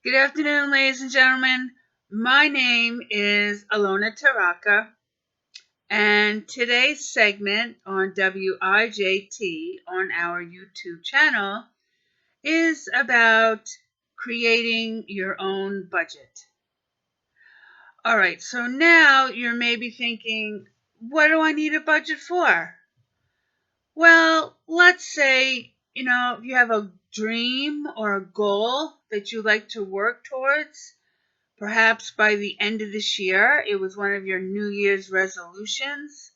Good afternoon, ladies and gentlemen. My name is Alona Taraka, and today's segment on WIJT on our YouTube channel is about creating your own budget. All right, so now you're maybe thinking, what do I need a budget for? Well, let's say, if you have a dream or a goal that you like to work towards. Perhaps by the end of this year, it was one of your New Year's resolutions,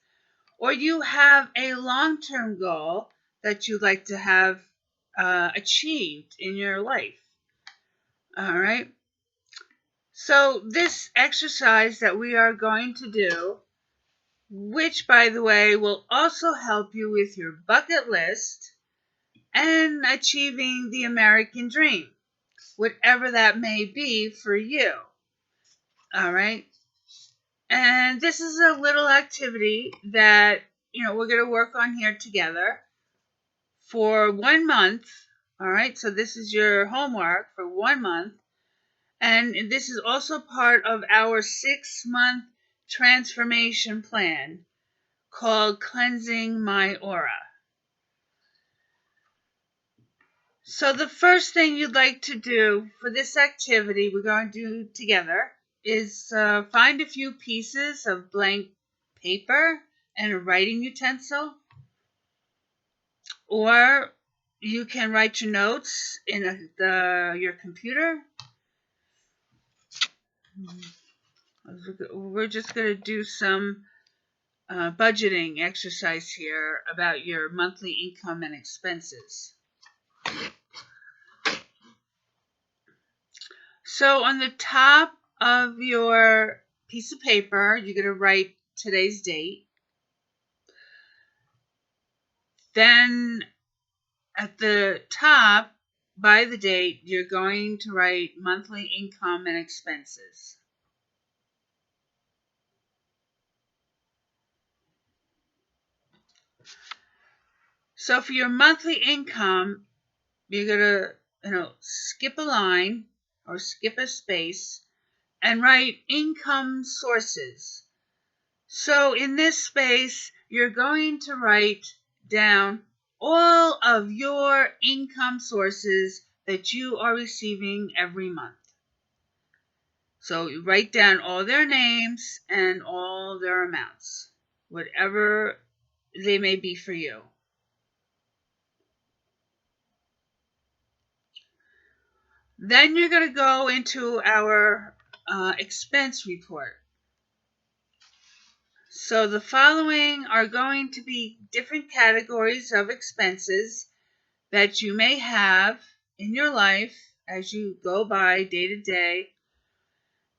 or you have a long-term goal that you'd like to have achieved in your life. All right. So this exercise that we are going to do, which by the way will also help you with your bucket list and achieving the American dream, whatever that may be for you. All right. And this is a little activity that, we're going to work on here together for 1 month. All right, so this is your homework for 1 month. And this is also part of our 6-month transformation plan called Cleansing My Aura. So the first thing you'd like to do for this activity we're going to do together is find a few pieces of blank paper and a writing utensil, or you can write your notes in your computer. We're just going to do some budgeting exercise here about your monthly income and expenses. So on the top of your piece of paper, you're going to write today's date. Then at the top, by the date, you're going to write monthly income and expenses. So for your monthly income, you're going to skip a line or skip a space and write income sources. So in this space, you're going to write down all of your income sources that you are receiving every month. So you write down all their names and all their amounts, whatever they may be for you. Then you're going to go into our expense report. So the following are going to be different categories of expenses that you may have in your life as you go by day to day.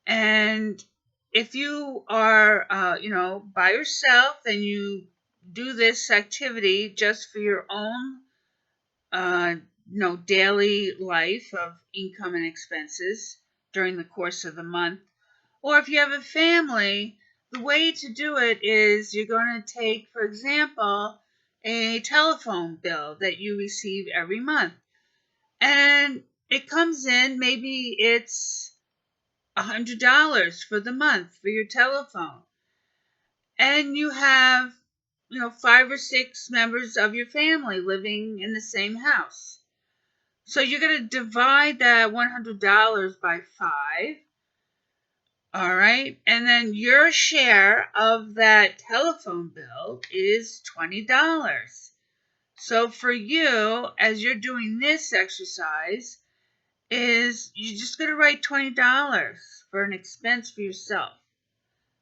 And if you are, by yourself, then you do this activity just for your own, daily life of income and expenses during the course of the month. Or if you have a family, the way to do it is you're going to take, for example, a telephone bill that you receive every month. And it comes in, maybe it's $100 for the month for your telephone. And you have, 5 or 6 members of your family living in the same house. So you're going to divide that $100 by 5. All right. And then your share of that telephone bill is $20. So for you, as you're doing this exercise, is you're just going to write $20 for an expense for yourself.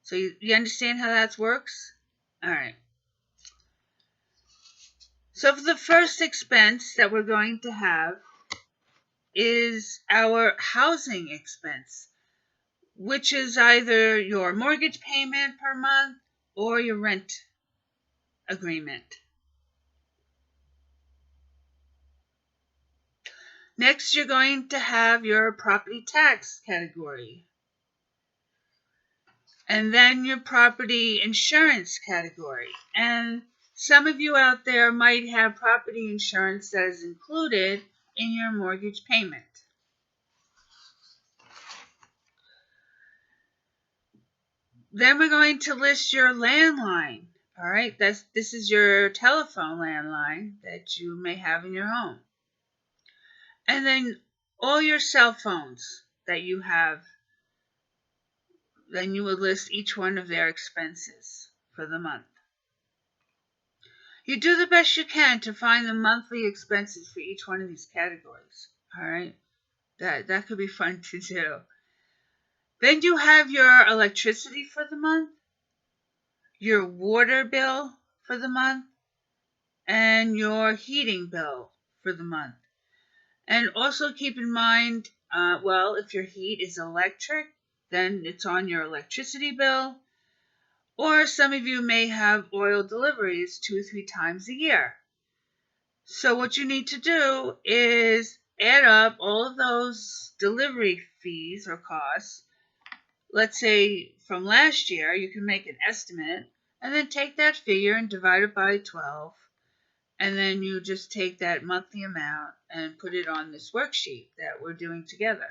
So you understand how that works? All right. So for the first expense that we're going to have is our housing expense, which is either your mortgage payment per month or your rent agreement. Next, you're going to have your property tax category. And then your property insurance category. And some of you out there might have property insurance that is included in your mortgage payment. Then we're going to list your landline. All right, this is your telephone landline that you may have in your home. And then all your cell phones that you have, then you will list each one of their expenses for the month. You do the best you can to find the monthly expenses for each one of these categories. All right, that could be fun to do. Then you have your electricity for the month, your water bill for the month, and your heating bill for the month. And also keep in mind, if your heat is electric, then it's on your electricity bill. Or some of you may have oil deliveries 2 or 3 times a year. So what you need to do is add up all of those delivery fees or costs. Let's say from last year, you can make an estimate and then take that figure and divide it by 12. And then you just take that monthly amount and put it on this worksheet that we're doing together.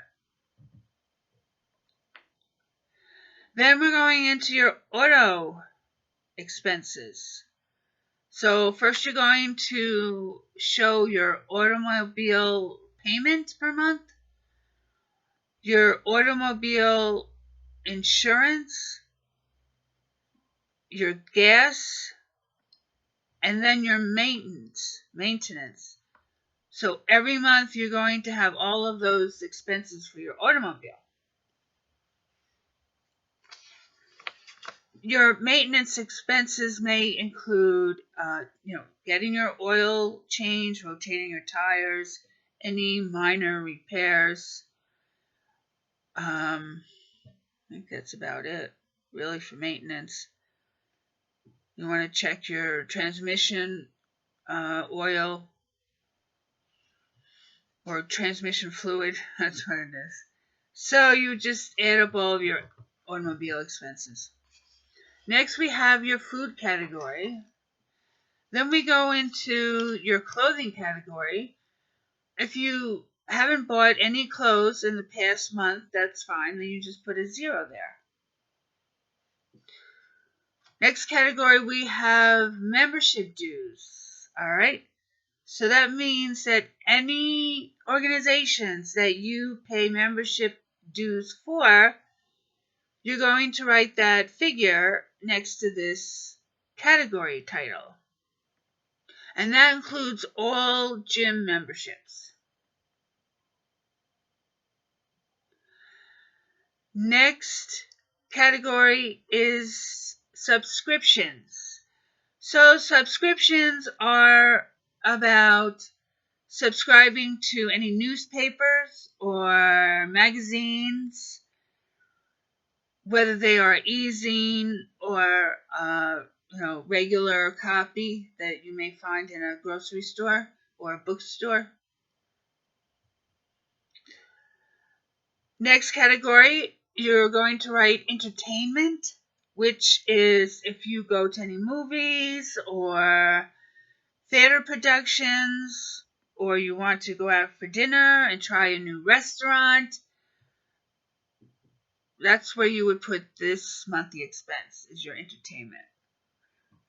Then we're going into your auto expenses. So first you're going to show your automobile payment per month, your automobile insurance, your gas, and then your maintenance. So every month you're going to have all of those expenses for your automobile. Your maintenance expenses may include, getting your oil changed, rotating your tires, any minor repairs. I think that's about it, really, for maintenance. You want to check your transmission oil or transmission fluid. That's what it is. So you just add up all of your automobile expenses. Next, we have your food category. Then we go into your clothing category. If you haven't bought any clothes in the past month, that's fine. Then you just put a 0 there. Next category, we have membership dues. All right. So that means that any organizations that you pay membership dues for, you're going to write that figure next to this category title. And that includes all gym memberships. Next category is subscriptions. So subscriptions are about subscribing to any newspapers or magazines, whether they are e-zine or regular copy that you may find in a grocery store or a bookstore. Next category, you're going to write entertainment, which is if you go to any movies or theater productions, or you want to go out for dinner and try a new restaurant. That's where you would put this monthly expense, is your entertainment.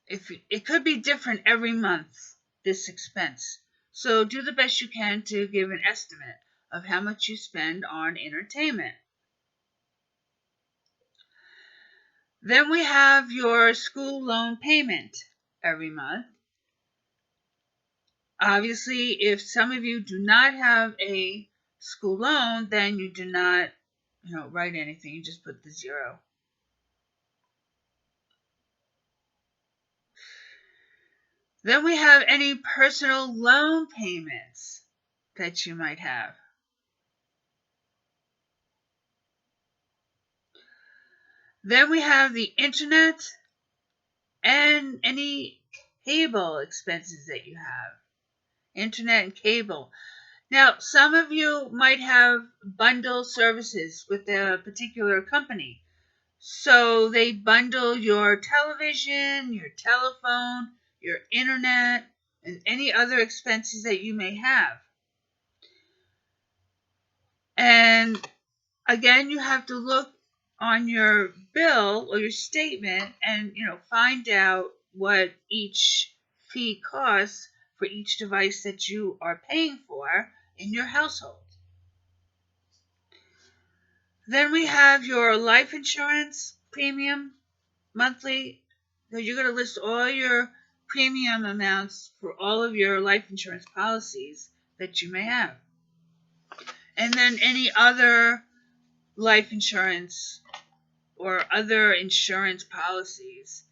It could be different every month, this expense. So do the best you can to give an estimate of how much you spend on entertainment. Then we have your school loan payment every month. Obviously, if some of you do not have a school loan, then you do not, write anything. You just put the 0. Then we have any personal loan payments that you might have. Then we have the internet and any cable expenses that you have. Internet and cable. Now, some of you might have bundle services with a particular company. So they bundle your television, your telephone, your internet, and any other expenses that you may have. And again, you have to look on your bill or your statement and, find out what each fee costs for each device that you are paying for in your household. Then we have your life insurance premium monthly. So you're going to list all your premium amounts for all of your life insurance policies that you may have. And then any other life insurance or other insurance policies,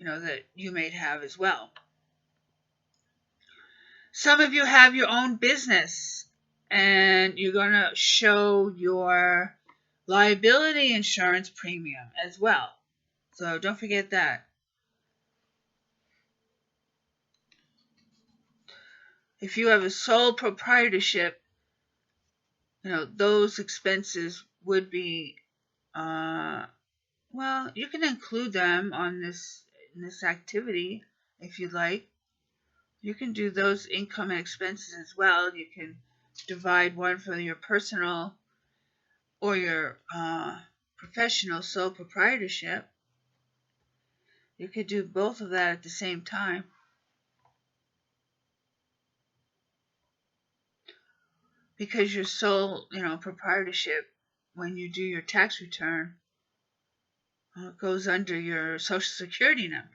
that you may have as well. Some of you have your own business and you're going to show your liability insurance premium as well. So don't forget that. If you have a sole proprietorship, those expenses would be, you can include them on this activity if you'd like. You can do those income and expenses as well. You can divide one for your personal or your professional sole proprietorship. You could do both of that at the same time. Because your sole, proprietorship, when you do your tax return, goes under your Social Security number.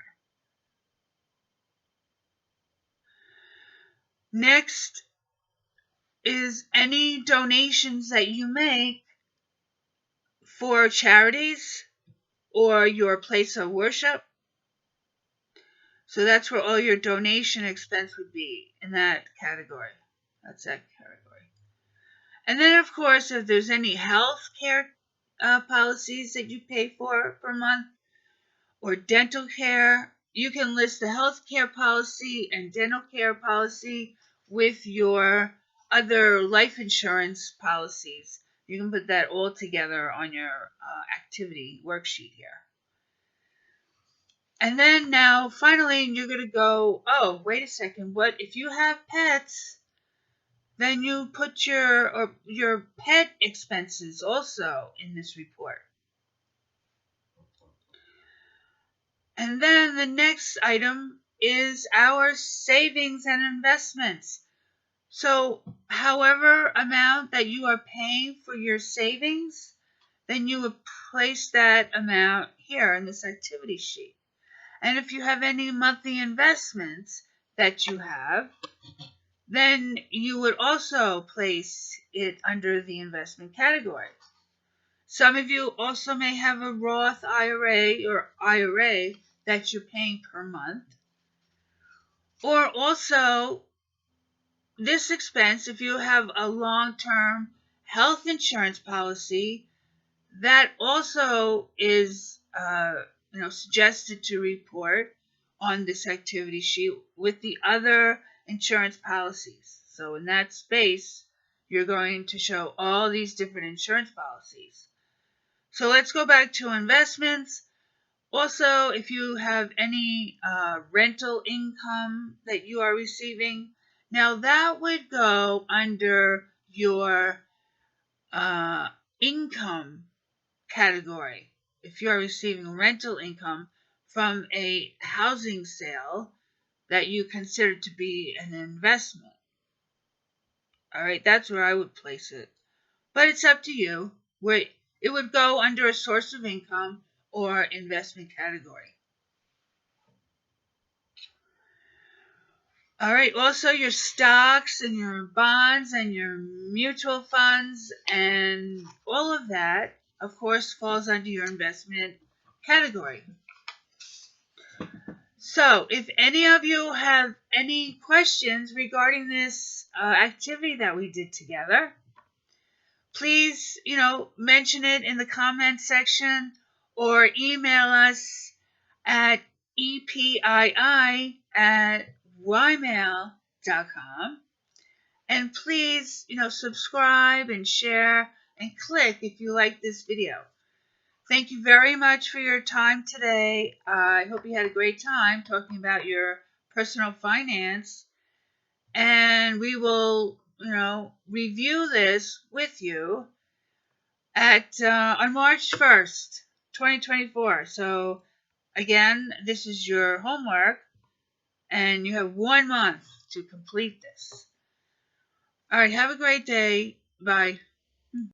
Next is any donations that you make for charities or your place of worship. So that's where all your donation expense would be in that category. That's that category. And then, of course, if there's any health care policies that you pay for per month or dental care, you can list the health care policy and dental care policy with your other life insurance policies. You can put that all together on your activity worksheet here. And then now, finally, you're going to go, oh, wait a second, what if you have pets? Then you put your pet expenses also in this report. And then the next item is our savings and investments. So however amount that you are paying for your savings, then you would place that amount here in this activity sheet. And if you have any monthly investments that you have, then you would also place it under the investment category. Some of you also may have a Roth IRA or IRA that you're paying per month. Or also, this expense, if you have a long-term health insurance policy, that also is suggested to report on this activity sheet with the other insurance policies. So in that space, you're going to show all these different insurance policies. So let's go back to investments. Also, if you have any rental income that you are receiving, now that would go under your income category. If you are receiving rental income from a housing sale that you consider to be an investment. All right, that's where I would place it. But it's up to you. Where it would go under a source of income or investment category. All right, also your stocks and your bonds and your mutual funds and all of that, of course, falls under your investment category. So if any of you have any questions regarding this activity that we did together, please, mention it in the comment section or email us at epii@ymail.com. And please, subscribe and share and click if you like this video. Thank you very much for your time today. I hope you had a great time talking about your personal finance. And we will, review this with you at on March 1st, 2024. So again, this is your homework, and you have 1 month to complete this. All right, have a great day. Bye.